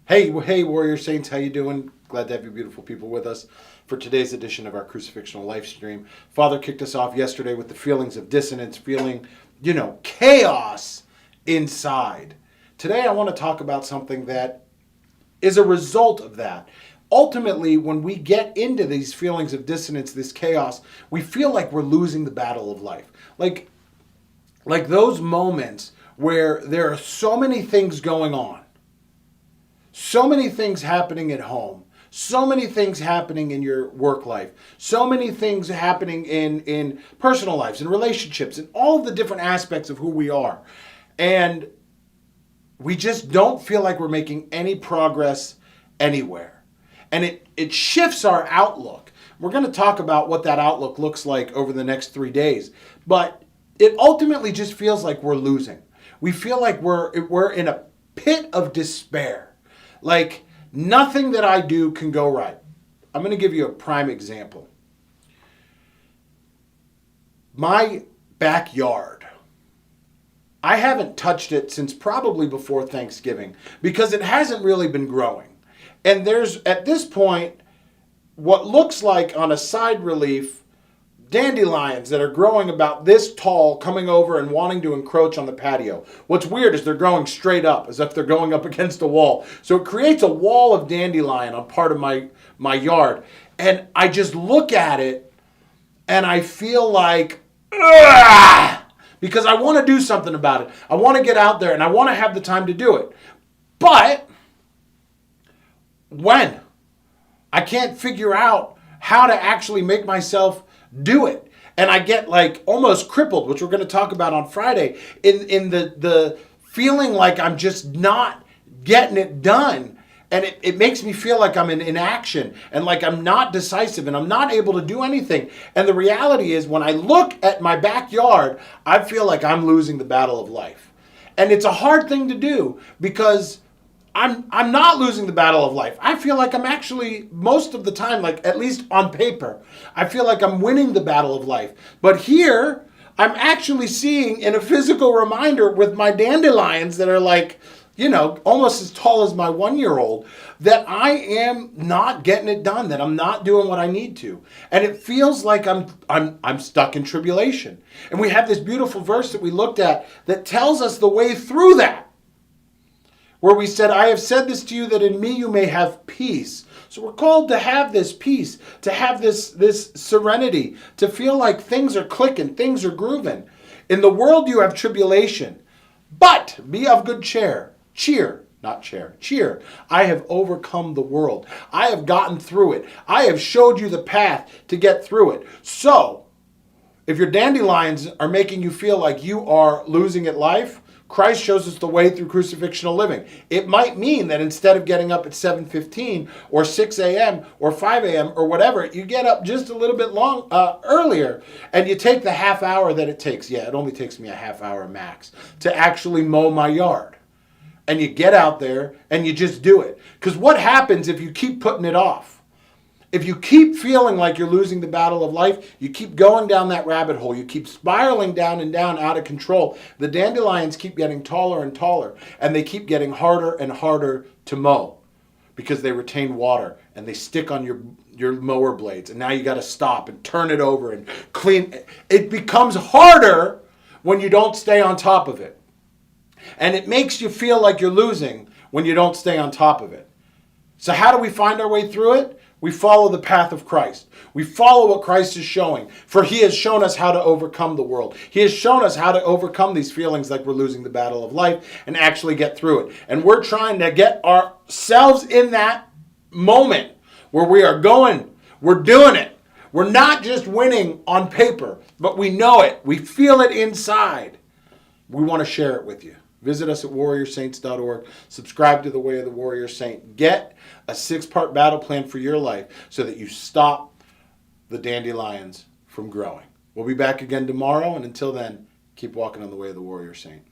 Hey, Warrior Saints, how you doing? Glad to have you beautiful people with us for today's edition of our Crucifixional Life stream. Father kicked us off yesterday with the feelings of dissonance, feeling, chaos inside. Today I want to talk about something that is a result of that. Ultimately, when we get into these feelings of dissonance, this chaos, we feel like we're losing the battle of life. Like those moments where there are so many things going on. So many things happening at home, so many things happening in your work life, so many things happening in personal lives and relationships and all of the different aspects of who we are. And we just don't feel like we're making any progress anywhere. And it shifts our outlook. We're going to talk about what that outlook looks like over the next 3 days. But it ultimately just feels like we're losing. We feel like we're in a pit of despair. Like, nothing that I do can go right. I'm going to give you a prime example. My backyard. I haven't touched it since probably before Thanksgiving because it hasn't really been growing. And there's, at this point, what looks like on a side relief, dandelions that are growing about this tall coming over and wanting to encroach on the patio. What's weird is they're growing straight up as if they're going up against a wall. So it creates a wall of dandelion on part of my yard. And I just look at it and I feel like, ugh, because I want to do something about it. I want to get out there and I want to have the time to do it. But when? I can't figure out how to actually make myself do it. And I get like almost crippled, which we're going to talk about on Friday, in the feeling like I'm just not getting it done. And it makes me feel like I'm in inaction and like I'm not decisive and I'm not able to do anything. And the reality is when I look at my backyard, I feel like I'm losing the battle of life. And it's a hard thing to do because I'm not losing the battle of life. I feel like I'm actually, most of the time, like at least on paper, I feel like I'm winning the battle of life. But here, I'm actually seeing in a physical reminder with my dandelions that are like, almost as tall as my 1-year-old, that I am not getting it done, that I'm not doing what I need to. And it feels like I'm stuck in tribulation. And we have this beautiful verse that we looked at that tells us the way through that. Where we said, I have said this to you that in me you may have peace. So we're called to have this peace, to have this serenity, to feel like things are clicking, things are grooving. In the world you have tribulation, but be of good cheer. Cheer. I have overcome the world. I have gotten through it. I have showed you the path to get through it. So, if your dandelions are making you feel like you are losing at life, Christ shows us the way through crucifixional living. It might mean that instead of getting up at 7:15 or 6 a.m. or 5 a.m. or whatever, you get up just a little bit earlier and you take the half hour that it takes. Yeah, it only takes me a half hour max to actually mow my yard. And you get out there and you just do it. Because what happens if you keep putting it off? If you keep feeling like you're losing the battle of life, you keep going down that rabbit hole, you keep spiraling down and down out of control. The dandelions keep getting taller and taller, and they keep getting harder and harder to mow because they retain water and they stick on your mower blades. And now you got to stop and turn it over and clean. It becomes harder when you don't stay on top of it. And it makes you feel like you're losing when you don't stay on top of it. So how do we find our way through it? We follow the path of Christ. We follow what Christ is showing. For he has shown us how to overcome the world. He has shown us how to overcome these feelings like we're losing the battle of life and actually get through it. And we're trying to get ourselves in that moment where we are going, we're doing it. We're not just winning on paper, but we know it. We feel it inside. We want to share it with you. Visit us at warriorsaints.org. Subscribe to The Way of the Warrior Saint. Get a 6-part battle plan for your life so that you stop the dandelions from growing. We'll be back again tomorrow, and until then, keep walking on the way of the Warrior Saint.